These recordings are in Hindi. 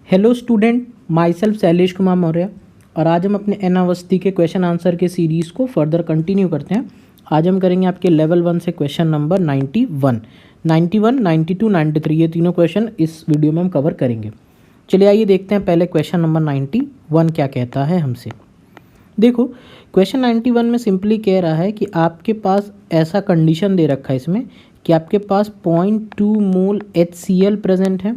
Hello student, my self Shailesh Kumar Maurya और आज हम अपने एन अवस्थी के क्वेश्चन आंसर के सीरीज़ को फर्दर कंटिन्यू करते हैं। आज हम करेंगे आपके लेवल 1 से क्वेश्चन नंबर 91, 92, 93 ये तीनों क्वेश्चन इस वीडियो में हम कवर करेंगे। चलिए आइए देखते हैं पहले क्वेश्चन नंबर 91 क्या कहता है हमसे। देखो क्वेश्चन 91 में सिंपली कह रहा है कि आपके पास ऐसा कंडीशन दे रखा है इसमें कि आपके पास 0.2 मोल HCl प्रेजेंट है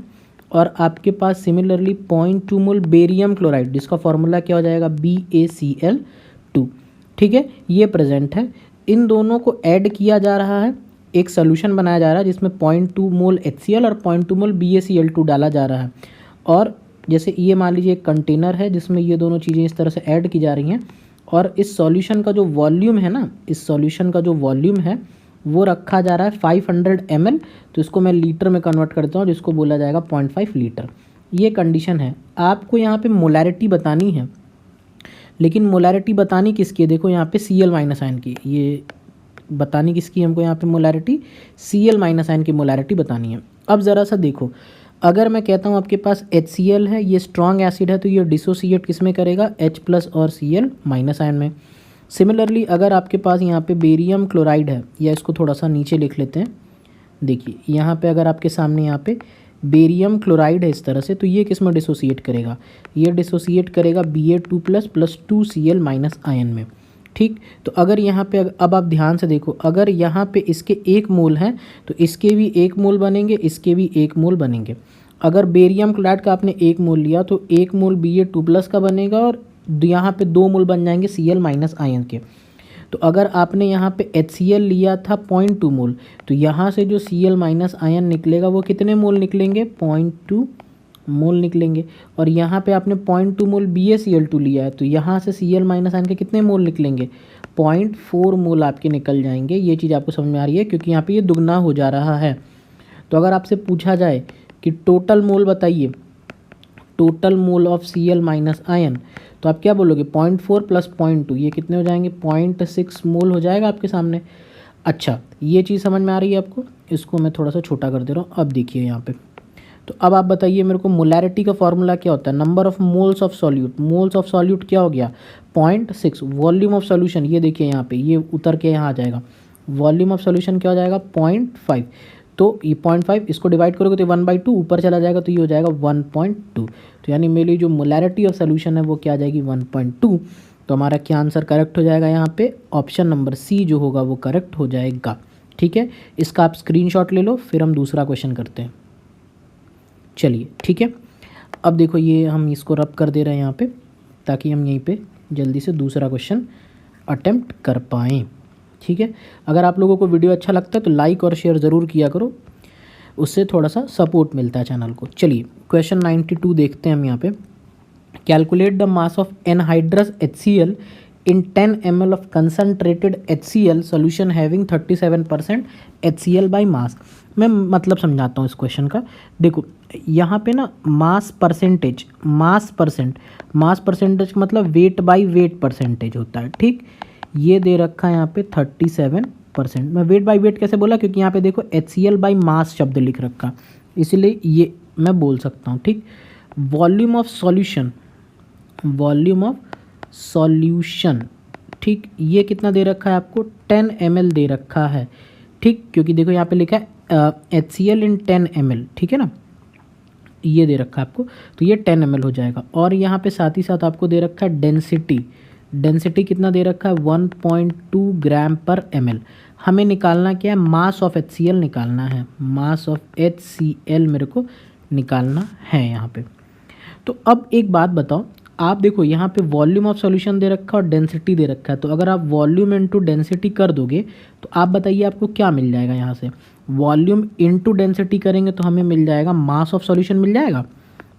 और आपके पास सिमिलरली 0.2 मोल बेरियम क्लोराइड जिसका फॉर्मूला क्या हो जाएगा BaCl2। ठीक है, ये प्रेजेंट है। इन दोनों को ऐड किया जा रहा है, एक सोल्यूशन बनाया जा रहा है जिसमें 0.2 मोल HCl और 0.2 मोल BaCl2 डाला जा रहा है। और जैसे ये मान लीजिए एक कंटेनर है जिसमें ये दोनों चीज़ें इस तरह से ऐड की जा रही हैं और इस सॉल्यूशन का जो वॉल्यूम है ना, इस सॉल्यूशन का जो वॉल्यूम है वो रखा जा रहा है 500 ml। तो इसको मैं लीटर में कन्वर्ट करता हूँ जिसको बोला जाएगा 0.5 लीटर। ये कंडीशन है। आपको यहाँ पे मोलैरिटी बतानी है, लेकिन मोलैरिटी बतानी किसकी है? देखो यहाँ पे Cl माइनस आयन की, ये बतानी किसकी हमको यहाँ पे मोलैरिटी Cl माइनस आयन की मोलैरिटी बतानी है। अब ज़रा सा देखो, अगर मैं कहता हूँ आपके पास HCl है, ये स्ट्रॉन्ग एसिड है, तो ये डिसोसिएट किस में करेगा? H+ और Cl माइनस आयन में। सिमिलरली अगर आपके पास यहाँ पे बेरियम क्लोराइड है, या इसको थोड़ा सा नीचे लिख लेते हैं, देखिए यहाँ पे अगर आपके सामने यहाँ पे बेरियम क्लोराइड है इस तरह से, तो ये किस में डिसोसिएट करेगा? ये डिसोसिएट करेगा Ba2+ + 2Cl माइनस आयन में। ठीक, तो अगर यहाँ पे अब आप ध्यान से देखो, अगर यहाँ पे इसके 1 मोल हैं तो इसके भी 1 मोल बनेंगे, इसके भी 1 मोल बनेंगे। अगर बेरियम क्लोराइड का आपने 1 मोल लिया तो 1 मोल Ba2+ का बनेगा और यहाँ पे 2 मोल बन जाएंगे Cl माइनस आयन के। तो अगर आपने यहाँ पे HCl लिया था 0.2 मोल, तो यहाँ से जो Cl माइनस आयन निकलेगा वो कितने मोल निकलेंगे? 0.2 मोल निकलेंगे। और यहाँ पे आपने 0.2 मोल BaCl2 लिया है, तो यहाँ से Cl माइनस आयन के कितने मोल निकलेंगे? 0.4 मोल आपके निकल जाएंगे। ये चीज़ आपको समझ में आ रही है, क्योंकि यहाँ पे ये दुगना हो जा रहा है। तो अगर आपसे पूछा जाए कि टोटल मोल बताइए, total mole of Cl minus ion, तो आप क्या बोलोगे? 0.4 + 0.2 ये कितने हो जाएंगे? 0.6 मोल हो जाएगा आपके सामने। अच्छा, ये चीज़ समझ में आ रही है आपको? इसको मैं थोड़ा सा छोटा कर दे रहा हूँ। अब देखिए यहाँ पे, तो अब आप बताइए मेरे को, मोलैरिटी का फॉर्मूला क्या होता है? Number of moles of solute. Moles of solute क्या हो गया? 0.6। वॉल्यूम ऑफ सॉल्यूशन, ये देखिए यहाँ पे, ये उतर के यहाँ आ जाएगा। वॉल्यूम ऑफ सॉल्यूशन क्या हो जाएगा? 0.5। तो ये 0.5 इसको डिवाइड करोगे तो 1/2 ऊपर चला जाएगा, तो ये हो जाएगा 1.2। तो यानी मेरी जो मोलैरिटी ऑफ सोल्यूशन है वो क्या आ जाएगी? 1.2। तो हमारा क्या आंसर करेक्ट हो जाएगा? यहाँ पे ऑप्शन नंबर सी जो होगा वो करेक्ट हो जाएगा। ठीक है, इसका आप स्क्रीनशॉट ले लो, फिर हम दूसरा क्वेश्चन करते हैं। चलिए ठीक है, अब देखो ये हम इसको रब कर दे रहे हैं यहाँ पे, ताकि हम यहीं पे जल्दी से दूसरा क्वेश्चन अटेम्प्ट कर पाएँ। ठीक है, अगर आप लोगों को वीडियो अच्छा लगता है तो लाइक और शेयर ज़रूर किया करो, उससे थोड़ा सा सपोर्ट मिलता है चैनल को। चलिए क्वेश्चन 92 देखते हैं हम यहाँ पे। Calculate the mass of anhydrous HCl in 10 ml of concentrated HCl solution having 37% HCl by mass. मैं मतलब समझाता हूँ इस क्वेश्चन का। देखो यहाँ पे ना मास परसेंटेज का मतलब वेट बाई वेट परसेंटेज होता है। ठीक, ये दे रखा है यहाँ पे 37%। मैं वेट बाई वेट कैसे बोला? क्योंकि यहाँ पे देखो HCl बाई मास शब्द लिख रखा, इसलिए ये मैं बोल सकता हूँ। ठीक, वॉल्यूम ऑफ सॉल्यूशन, ठीक, ये कितना दे रखा है आपको? 10 ml दे रखा है। ठीक, क्योंकि देखो यहाँ पे लिखा है HCl इन 10 ml, ठीक है ना, ये दे रखा है आपको, तो ये 10 ml हो जाएगा। और यहाँ पे साथ ही साथ आपको दे रखा है डेंसिटी कितना दे रखा है? 1.2 ग्राम पर ml। हमें निकालना क्या है? मास ऑफ HCl निकालना है। मास ऑफ HCl मेरे को निकालना है यहाँ पे। तो अब एक बात बताओ, आप देखो यहाँ पे वॉल्यूम ऑफ सॉल्यूशन दे रखा है और डेंसिटी दे रखा है, तो अगर आप वॉल्यूम इनटू डेंसिटी कर दोगे तो आप बताइए आपको क्या मिल जाएगा? यहाँ से वॉल्यूम इनटू डेंसिटी करेंगे तो हमें मिल जाएगा मास ऑफ सॉल्यूशन मिल जाएगा।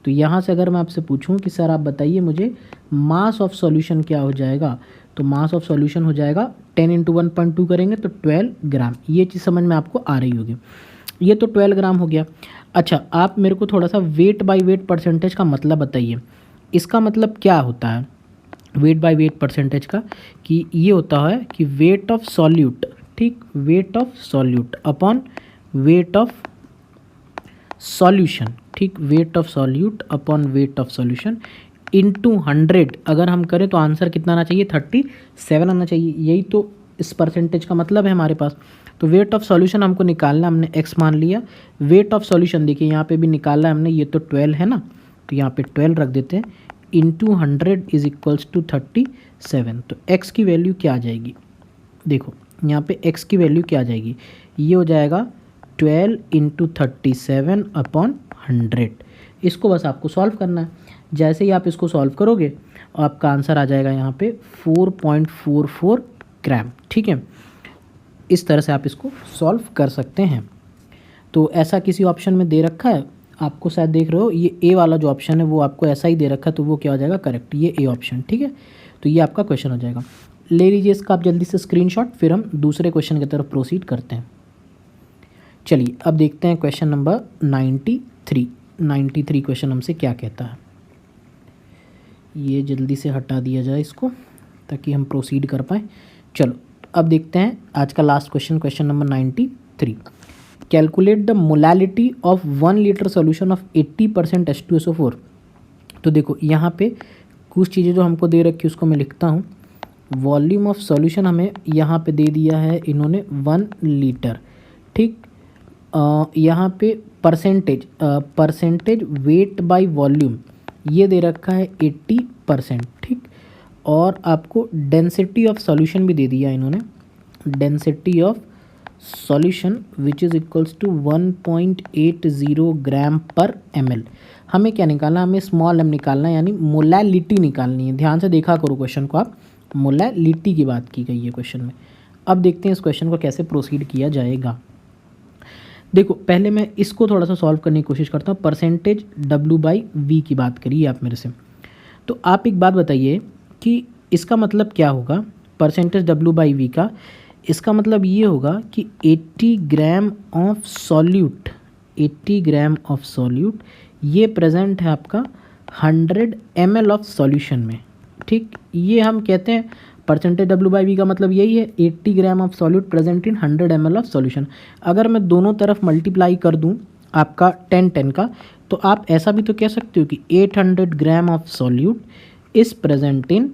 तो यहाँ से अगर मैं आपसे पूछूं कि सर आप बताइए मुझे मास ऑफ सॉल्यूशन क्या हो जाएगा, तो मास ऑफ सॉल्यूशन हो जाएगा 10 × 1.2 करेंगे तो 12 ग्राम। ये चीज़ समझ में आपको आ रही होगी। ये तो 12 ग्राम हो गया। अच्छा, आप मेरे को थोड़ा सा वेट बाई वेट परसेंटेज का मतलब बताइए। इसका मतलब क्या होता है वेट बाई वेट परसेंटेज का? कि ये होता है कि वेट ऑफ सॉल्यूट, ठीक, weight of solute upon weight of solution. ठीक। ठीक, weight of solute upon weight of solution into 100 अगर हम करें तो आंसर कितना आना चाहिए, 37 आना चाहिए। यही तो इस परसेंटेज का मतलब है हमारे पास। तो वेट ऑफ सॉल्यूशन हमको निकालना, हमने x मान लिया। वेट ऑफ सॉल्यूशन देखिए यहाँ पे भी निकाला हमने, ये तो 12 है ना, तो यहाँ पे 12 रख देते हैं, इंटू 100 इज इक्वल्स टू 37। तो x की वैल्यू क्या आ जाएगी, देखो यहाँ पे x की वैल्यू क्या आ जाएगी, ये हो जाएगा 12 इंटू 37 अपॉन 100। इसको बस आपको सॉल्व करना है। जैसे ही आप इसको सॉल्व करोगे आपका आंसर आ जाएगा यहाँ पे 4.44 ग्राम। ठीक है, इस तरह से आप इसको सॉल्व कर सकते हैं। तो ऐसा किसी ऑप्शन में दे रखा है आपको, शायद देख रहे हो, ये ए वाला जो ऑप्शन है वो आपको ऐसा ही दे रखा है, तो वो क्या हो जाएगा, करेक्ट, ये ए ऑप्शन। ठीक है, तो ये आपका क्वेश्चन हो जाएगा। ले लीजिए इसका आप जल्दी से स्क्रीनशॉट, फिर हम दूसरे क्वेश्चन की तरफ प्रोसीड करते हैं। चलिए अब देखते हैं क्वेश्चन नंबर 93 क्वेश्चन हमसे क्या कहता है। ये जल्दी से हटा दिया जाए इसको ताकि हम प्रोसीड कर पाएँ। चलो अब देखते हैं आज का last question, question number 93। Calculate the molality of 1 litre solution of 80% H2SO4। तो देखो यहाँ पे कुछ चीज़ें जो हमको दे रखी है उसको मैं लिखता हूँ। वॉल्यूम ऑफ सॉल्यूशन हमें यहाँ पे दे दिया है इन्होंने 1 लीटर। ठीक, यहाँ पे परसेंटेज वेट बाय वॉल्यूम ये दे रखा है 80%। ठीक, और आपको डेंसिटी ऑफ सॉल्यूशन भी दे दिया इन्होंने, density of solution which is equals to 1.80 gram पर ml। हमें क्या निकालना, हमें स्मॉल m निकालना है, यानी मोलैलिटी निकालनी है। ध्यान से देखा करो क्वेश्चन को आप, मोलैलिटी की बात की गई है क्वेश्चन में। अब देखते हैं इस क्वेश्चन को कैसे प्रोसीड किया जाएगा। देखो पहले मैं इसको थोड़ा सा सॉल्व करने की कोशिश करता हूँ। परसेंटेज W/V की बात करिए आप मेरे से, तो आप एक बात बताइए कि इसका मतलब क्या होगा, परसेंटेज W/V का इसका मतलब ये होगा कि 80 gram of solute, 80 gram of solute ये प्रेजेंट है आपका 100 ml ऑफ सॉल्यूशन में। ठीक, ये हम कहते हैं परसेंटेज W/V का मतलब यही है, 80 gram of solute present in 100 ml of solution. अगर मैं दोनों तरफ मल्टीप्लाई कर दूं आपका 10 का, तो आप ऐसा भी तो कह सकते हो कि 800 gram of solute is present in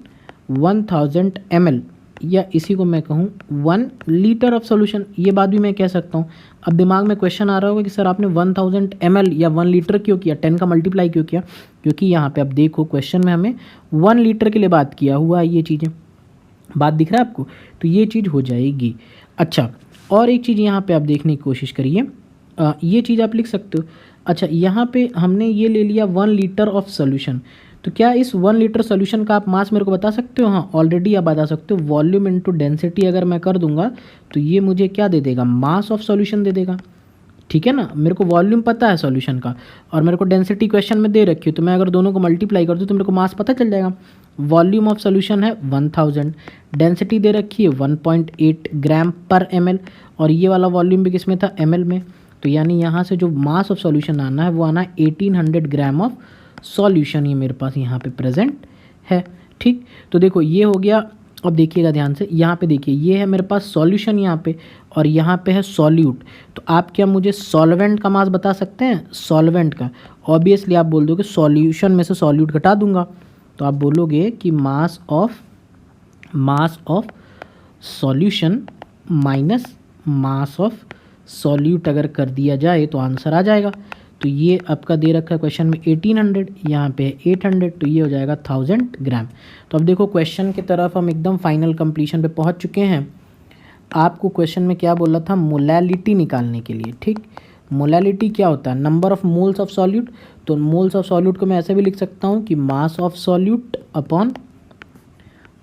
1000 ml, या इसी को मैं कहूँ 1 लीटर ऑफ सॉल्यूशन, ये बात भी मैं कह सकता हूँ। अब दिमाग में क्वेश्चन आ रहा होगा कि सर आपने 1000 ml या 1 लीटर क्यों किया, 10 का मल्टीप्लाई क्यों किया, क्योंकि यहाँ पे आप देखो क्वेश्चन में हमें 1 लीटर के लिए बात किया हुआ है। ये चीज़ें बात दिख रहा है आपको, तो ये चीज़ हो जाएगी। अच्छा, और एक चीज़ यहाँ पे आप देखने की कोशिश करिए, ये चीज़ आप लिख सकते हो। अच्छा, यहाँ पे हमने ये ले लिया 1 लीटर ऑफ सोल्यूशन, तो क्या इस 1 लीटर सोल्यूशन का आप मास मेरे को बता सकते हो? हाँ, ऑलरेडी आप बता सकते हो। वॉल्यूम इनटू डेंसिटी अगर मैं कर दूंगा तो ये मुझे क्या दे देगा, मास ऑफ सॉल्यूशन दे देगा। ठीक है ना, मेरे को वॉल्यूम पता है सॉल्यूशन का और मेरे को डेंसिटी क्वेश्चन में दे रखी है, तो मैं अगर दोनों को मल्टीप्लाई कर दूँ तो मेरे को मास पता चल जाएगा। वॉल्यूम ऑफ सॉल्यूशन है 1000, डेंसिटी दे रखी है 1.8 ग्राम पर ml, और ये वाला वॉल्यूम भी किस में था, ml में। तो यानी यहाँ से जो मास ऑफ सॉल्यूशन आना है वो आना है 1800 ग्राम ऑफ सॉल्यूशन, ये मेरे पास यहाँ पे प्रेजेंट है। ठीक, तो देखो ये हो गया। अब देखिएगा ध्यान से, यहाँ पे देखिए ये है मेरे पास सॉल्यूशन यहाँ पे, और यहाँ पे है सॉल्यूट। तो आप क्या मुझे सॉल्वेंट का मास बता सकते हैं? सॉल्वेंट का ऑब्वियसली आप बोल दोगे सॉल्यूशन में से सॉल्यूट घटा दूंगा, तो आप बोलोगे कि mass of solution minus mass of solute अगर कर दिया जाए तो आंसर आ जाएगा। तो ये आपका दे रखा है क्वेश्चन में 1800, यहाँ पे 800, तो ये हो जाएगा 1000 ग्राम। तो अब देखो क्वेश्चन की तरफ हम एकदम फाइनल कंप्लीशन पे पहुँच चुके हैं। आपको क्वेश्चन में क्या बोला था, मोलैलिटी निकालने के लिए। ठीक, मोलैलिटी क्या होता है, number of moles of solute. तो मोल्स ऑफ सॉल्यूट को मैं ऐसे भी लिख सकता हूँ कि mass of solute upon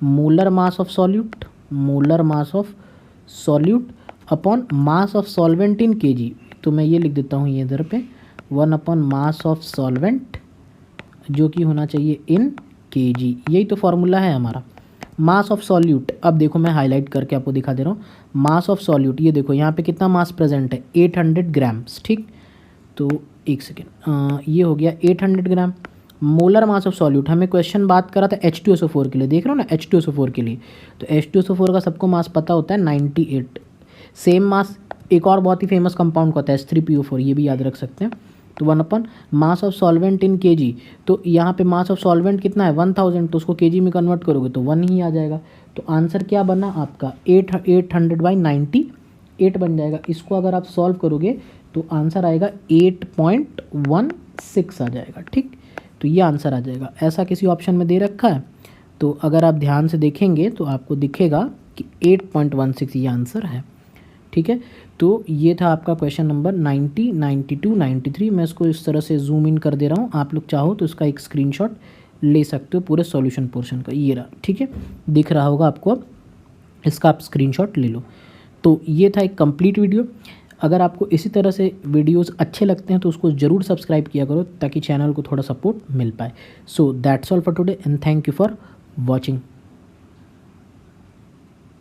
molar mass of solute, molar mass of solute upon mass of solvent in kg। तो मैं ये लिख देता हूँ ये इधर पे 1 अपॉन मास ऑफ सॉल्वेंट जो कि होना चाहिए इन kg। यही तो फॉर्मूला है हमारा। मास ऑफ सॉल्यूट, अब देखो मैं हाईलाइट करके आपको दिखा दे रहा हूँ। मास ऑफ सॉल्यूट, ये देखो यहाँ पे कितना मास प्रेजेंट है, 800 ग्राम्स। ठीक, तो एक सेकेंड, ये हो गया 800 ग्राम। मोलर मास ऑफ सॉल्यूट, हमें क्वेश्चन बात करा था H2SO4 के लिए, देख रहे हो ना, H2SO4 के लिए। तो H2SO4 का सबको मास पता होता है 98। सेम मास एक और बहुत ही फेमस कंपाउंड का होता है H3PO4, ये भी याद रख सकते हैं। तो 1 अपन mass of solvent in kg, तो यहाँ पे मास ऑफ सॉल्वेंट कितना है 1000, तो उसको केजी में कन्वर्ट करोगे तो 1 ही आ जाएगा। तो आंसर क्या बना आपका 800/98 बन जाएगा। इसको अगर आप सॉल्व करोगे तो आंसर आएगा 8.16 आ जाएगा। ठीक, तो ये आंसर आ जाएगा। ऐसा किसी ऑप्शन में दे रखा है, तो अगर आप ध्यान से देखेंगे तो आपको दिखेगा कि 8.16 ये आंसर है। ठीक है, तो ये था आपका क्वेश्चन नंबर 90, 92, 93। मैं इसको इस तरह से जूम इन कर दे रहा हूँ, आप लोग चाहो तो इसका एक स्क्रीनशॉट ले सकते हो पूरे सॉल्यूशन पोर्शन का। ये रहा, ठीक है, दिख रहा होगा आपको, अब इसका आप स्क्रीनशॉट ले लो। तो ये था एक कंप्लीट वीडियो। अगर आपको इसी तरह से वीडियोस अच्छे लगते हैं तो उसको ज़रूर सब्सक्राइब किया करो ताकि चैनल को थोड़ा सपोर्ट मिल पाए। So that's all for today and thank you for watching.